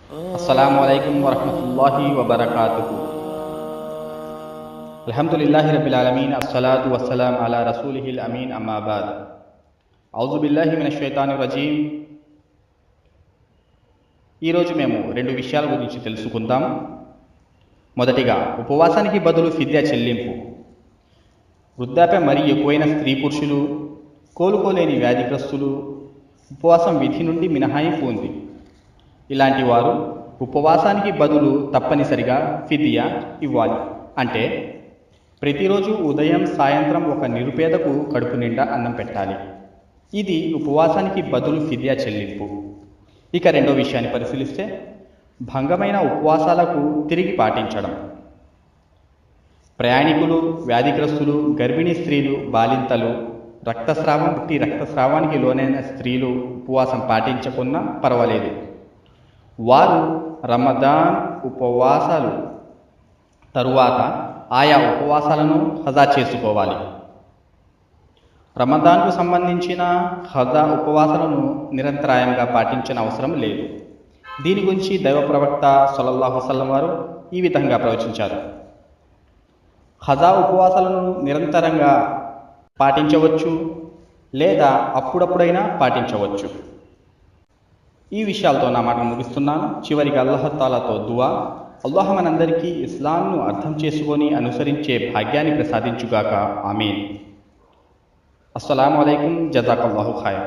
अस्सलामुअलैकुम वरहमतुल्लाहि वबरकातुहु। अल्हम्दुलिल्लाहि रब्बिल आलमीन अस्सलातु वस्सलाम अला रसूलिहिल अमीन अम्मा बाद। औज़ु बिल्लाहि मिनश शैతానిర్ రజీమ్। ఈరోజు మేము రెండు విషయాల గురించి తెలుసుకుందాం. మొదటిగా, ఉపవాసానికి బదులు ఫిద్యా చెల్లింపు. వృద్ధాప్యం మరీ ఎక్కువైన స్త్రీ పురుషులు, కోలుకోలేని వ్యాధిగ్రస్తులు, ఉపవాసం విధి నుండి మినహాయింపు ఉంది. ఇలాంటి వారు ఉపవాసానికి బదులు తప్పనిసరిగా ఫిదియా ఇవ్వాలి. అంటే ప్రతిరోజు ఉదయం సాయంత్రం ఒక నిరుపేదకు కడుపు నిండా అన్నం పెట్టాలి. ఇది ఉపవాసానికి బదులు ఫిదియా చెల్లింపు. ఇక రెండో విషయాన్ని పరిశీలిస్తే, భంగమైన ఉపవాసాలకు తిరిగి పాటించడం. ప్రయాణికులు, వ్యాధిగ్రస్తులు, గర్భిణీ స్త్రీలు, బాలింతలు, రక్తస్రావానికి లోనైన స్త్రీలు ఉపవాసం పాటించకున్నా పర్వాలేదు. వారు రమదాన్ ఉపవాసాలు తరువాత ఆయా ఉపవాసాలను హజా చేసుకోవాలి. రమదాన్కు సంబంధించిన హజా ఉపవాసాలను నిరంతరాయంగా పాటించిన అవసరం లేదు. దీని గురించి దైవ ప్రవక్త సల్లల్లాహు అలైహి వసల్లం వారు ఈ విధంగా ప్రవచించారు: హజా ఉపవాసాలను నిరంతరంగా పాటించవచ్చు లేదా అప్పుడప్పుడైనా పాటించవచ్చు. ఈ విషయాలతో నా మాట ముగిస్తున్నాను. చివరిగా అల్లాహ్ తాలాతో దువా: అల్లాహ్ మనందరికీ ఇస్లాంను అర్థం చేసుకొని అనుసరించే భాగ్యాన్ని ప్రసాదించుగాక. ఆమీన్. అస్సలాము అలైకుం. జజాకల్లాహు ఖైర్.